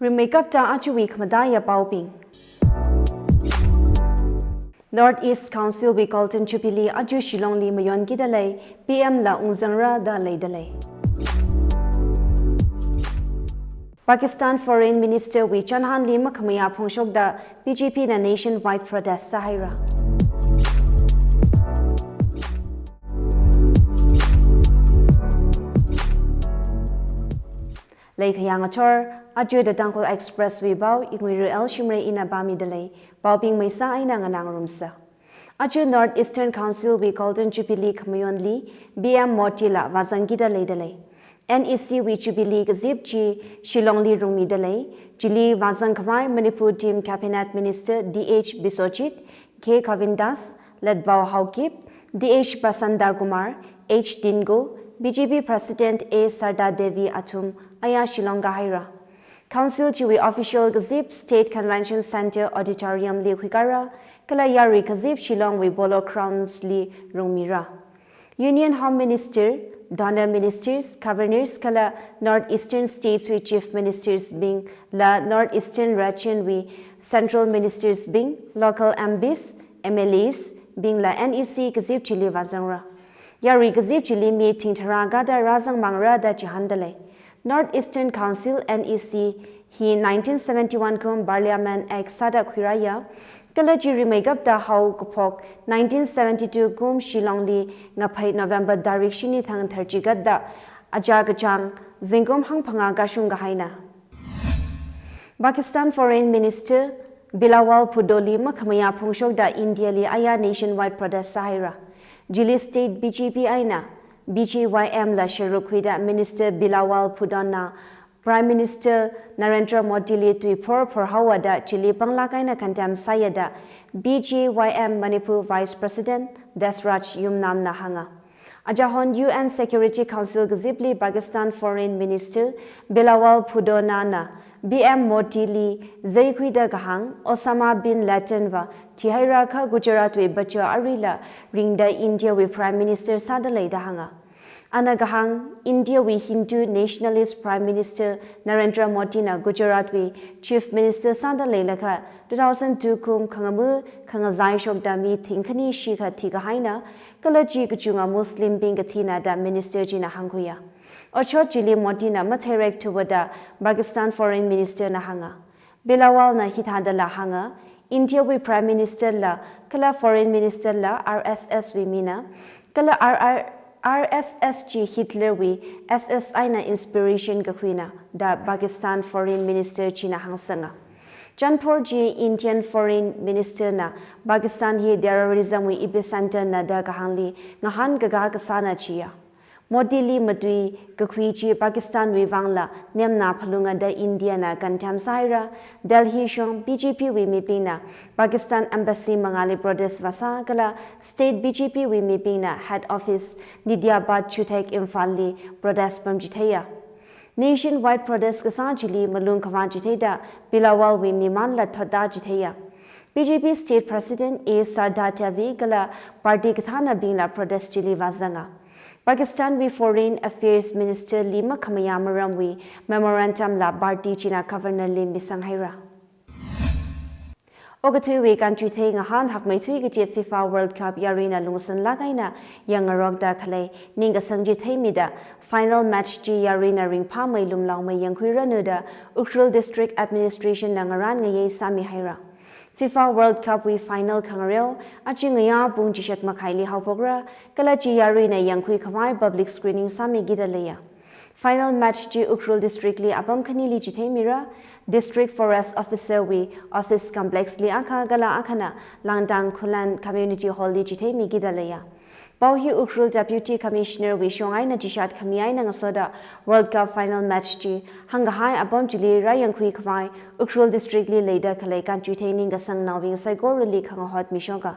Remakeup ta achu week madaya pauping. North East Council we Colton Chupili aju Shillong li mayon gidalay PM la ungzangra da lay dalay. Pakistan Foreign Minister we Chanhan li makamaya phongshok da BJP na nationwide protest sahira. Lay khayang achor aju the Tangkhul Expressway bao Iknguira Shimray ina bami dalay bauping may sa ay nanganang rumsa. Aju North Eastern Council we Colton Chupili kamayon li BM Motila vazangida lay dalay. NEC we Chupili gazip chi Shillong li rumi dalay Jili vazang kamay Manipur Team Cabinet Minister DH Bisochit K Kavindas led bao Haukip DH Basanda Kumar H Dingo BJP President A Sarda Devi Atum Aya Shillong Gahaira. Council Chiwi Official Gazip State Convention Center Auditorium Li Huikara Kalayari Gazip Shillong we Bolo Crowns Li Rumira. Union Home Minister, Donor Ministers, Governors Kala Northeastern States we Chief Ministers being La Northeastern Region we Central Ministers being Local MPs, MLAs being La NEC Gazip Chili Vazangra. Yari Gazip Chili meeting Taraga da Razang Mangra da Chihandale. Northeastern Council NEC he 1971 kum Parliament Act Sada Khiraya Kalaji Remakeup da Hau Kupok 1972 kum Shillong li ngapai November Darik Shini Thang Tharjigat da Ajagachang Zingkum Hangpanga Gashung Gahaina. Pakistan Foreign Minister Bilawal Pudoli Makamaya Phongshok da India li aya nationwide protest sahira. Jili State BJP aina BJYM la Sherukwida Minister Bilawal Pudonna Prime Minister Narendra Modi li tuipor hawada Chili Panglakaina Kandam Sayada BJYM Manipur Vice President Desraj Yumnam Nahanga. Ajahon UN Security Council Gazipli Pakistan Foreign Minister Bilawal Pudonna BM Modi li Zaikwida Gahang Osama bin Laden va Tihaira ka Gujarat we Bacha Arila ringda India we Prime Minister Sadalay Dahanga. Anagahang India we Hindu Nationalist Prime Minister Narendra Modi na Gujarat we Chief Minister Sadalay Laka 2002 kum Kangamu Kangazai Shok da mi Thinkani Shika Tigahaina Kalaji Gujunga Muslim Bingatina da Minister Jina Hanguya. Ocho Jili Modi na Materek Tuwada Pakistan Foreign Minister na hanga. Bilawal na Hithada la hanga. India we Prime Minister la Kala Foreign Minister la RSS we Mina Kala RSSG Hitler we SSI na Inspiration Gakwina da Pakistan Foreign Minister China Hangsanga. Janpur Ji Indian Foreign Minister na Pakistan hi terrorism we epicenter na da Gahangli Ngahan Gaga Kasana Chia. Modi li madui Gakwiji Pakistan we Wangla Nemna Palunga da India na Kantam Saira Delhi Shong BJP we Mipina Pakistan Embassy Mangali Pradesh Vasagala State BJP we Mipina Head Office Nidiabad Chutek Imphali Pradesh Pamjiteya Nationwide Pradesh Kasajili Malung Kavan Jiteda Bilawal we Miman La Thoda Jiteya BJP State President A Sarda Tavi Gala Party Kathana Bina Pradesh Jili Vazanga Pakistan we Foreign Affairs Minister Lima Kamayamaram we Memorandum la Bharti China Governor Lim Bisanghaira. Ogatu we country thing a han hak mai thui ge FIFA World Cup yarina lungsan lagaina yangarok da khalai ninga sangji thaimida final match ji yarina ring pha mai lumlaw mai Iknguira nu da Ukhrul District Administration nangaran ngai sami haira. FIFA World Cup we final kangareo achingaya bung jishat makhaili haupogra kalachi yari na Iknguira khamai public screening sami gidaleya. Final match ji Ukhrul District li apam khani li jithai mira District Forest Officer we Office Complex li akha gala akhana Langdang Khulan Community Hall li jithai mi gidaleya. Bauhi Ukhrul Deputy Commissioner we shongai na jishat khamiai na ngasoda World Cup final match ji hangahai apam jili ra Iknguira khwai Ukhrul District li leader khalai kan chuthaining ga sang nawing saigor li khangahot mishonga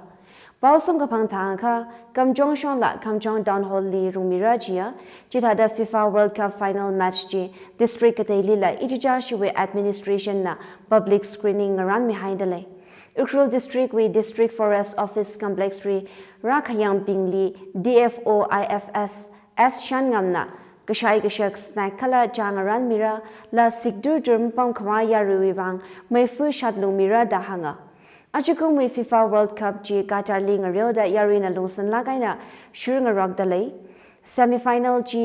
Bausam ka pangthang ka kamjong shon la kamjong down hall li rumira jia jithada FIFA World Cup final match ji district kateli la ijija shiwe administration na public screening ran mi haidale Ukhrul District we District Forest Office Complex 3 Rakhayang Pingli DFO IFS S Shangamna gashai gashak snack kala jangaran mira la sikdur drum pam khama ya ruwang mai fu shatlu mira da hanga achukung mi FIFA World Cup ji Qatar ling ryo da yarina lungsan la kaina shurung rock dalai semi-final ji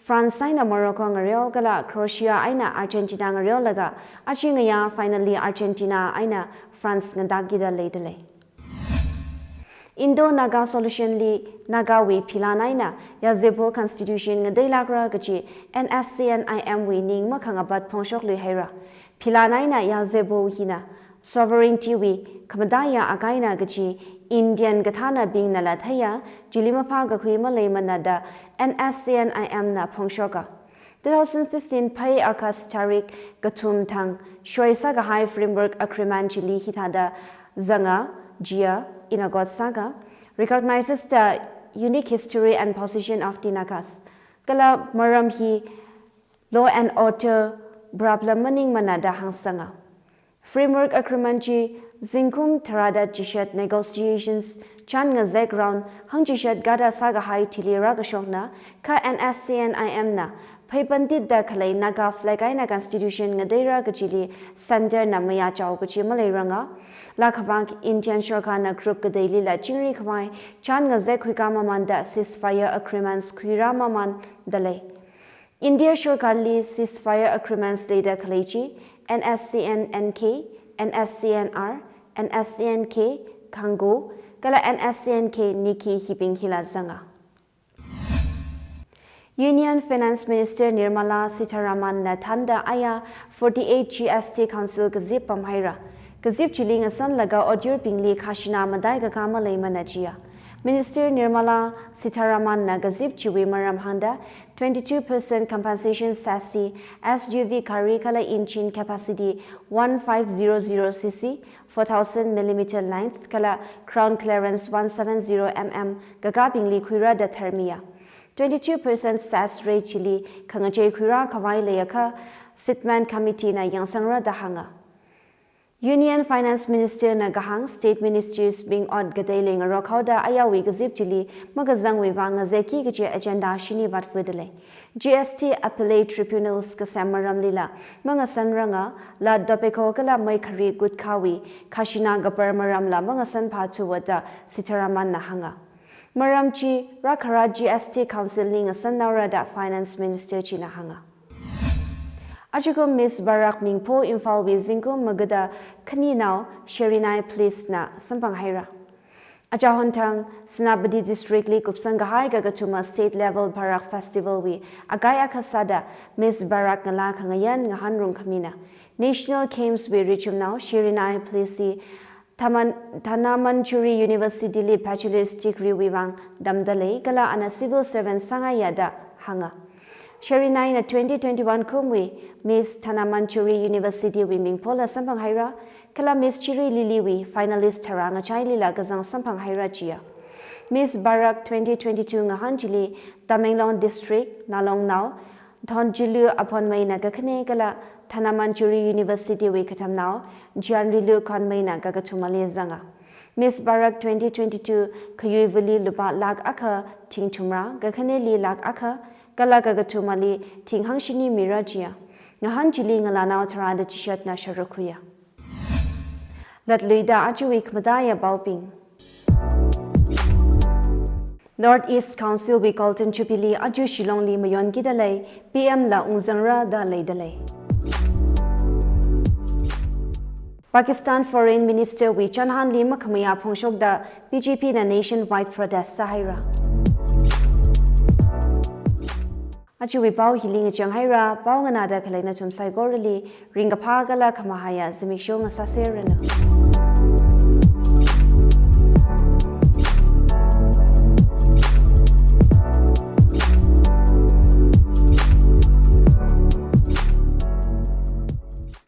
France aina Morocco ngaryo kala Croatia aina Argentina ngaryo laga achingaya finally Argentina aina France ngandagi da leidale Indo-Naga solution li Nagawi pilanaina ya Zebo constitution ngadai lagra gaji NSCN-IM wi ning makhangabat phongshok lui haira pilanaina ya Zebo hina sovereignty wi kamadaya againa gaji Indian gathana bing nala thaya jilimapha gakhui malai manada NSCN-IM na phongshoka 2015 pai akas tarik gathum thang shoisa ga high framework agreement chili hitada zanga jia Inagot Saga recognizes the unique history and position of the Nagas. Kala maram hi law and order problem maning manada hangsanga. Framework agreement ji zinkum tarada jishat negotiations chan nga zek round hang jishat gada saga hai tilira gashokna ka NSCN-IM na Paipantit da khalai naga flagai na constitution nga deira gachili center na maya chaw gachi malai ranga la khabang Indian Shorkha na group ka daily la chingri khwai chan nga zek khuika maman da ceasefire agreements khuira maman dalai India Shorkha li ceasefire agreements data khalaichi NSCN-NK NSCN-R NSCN-K Kango kala NSCN-K Niki hiping hila zanga Union Finance Minister Nirmala Sitharaman na thanda aya 48 GST Council gazip pamhaira gazip chiling asan laga audio pingli khashina madai ga kama leimana jia Minister Nirmala Sitharaman na gazip chiwi maram handa 22% compensation sassy SUV carry kala engine capacity 1500 cc 4000 mm length kala crown clearance 170 mm gaga pingli khuira da thermia 22% SAS rate chili kangajay khura khawai layaka Fitman Committee na yangsangra dahanga Union Finance Minister na gahang State Ministries being odd gadailing rokhauda ayawi gazip chili magazang wewang zeki gaje agenda shini watfudale GST Appellate Tribunals kasamaram lila mga sanranga la dapeko kala mai khari good khawi khashina gapar maram la mga san phachu wada Sitharaman na hanga Maramchi Rakhara GST Council ning Sannaurada Finance Minister China Hanga. Ajukum Miss Barak Mingpo Infal Wizingkum Magada Kaninao Sherinai Police na Sampang Haira. Ajahontang Snabadi District League of Sangahai Gagatuma State Level Barak Festival we Agaya Kasada Miss Barak Nala Kangayan Ngahanrung Kamina. National Games we Richum now Sherinai Police Tanamanchuri University li bachelor's degree wiwang damdalay kala ana civil servant sangayada hanga. Sherinai na 2021 kumwi Miss Tanamanchuri University wi mingpola sampang haira kala Miss Chiri Liliwi finalist taranga chai lila gazang sampang haira chia. Miss Barak 2022 ngahanjili Tamenglong District Nalong Now Thonjilu upon may nagakane kala Tanamanchuri University we katam now Jianrilu Konmaina Gagatumale Zanga. Miss Barak 2022 Kayuvali Lupa Lag Aka Ting Tumra Gakaneli Lag Aka Galagatumali Ting Hangshini Mirajia Nahanjili Ngalana Tarada Chishat na Sharakuya. Let Luida Ajuik Madaya Bauping Northeast Council we called in Chupili Aju Shilongli Mayon Gidale PM La Ungzangra da Leidale. Pakistan Foreign Minister Wee Chanhan Lima Kamaya Phongshok da BJP na nationwide protest Sahira. Achu we pau hiling Changhaira pau ngana da khalai na chum sai gorali ringapha gala khamahaya zimiksho nga saserana.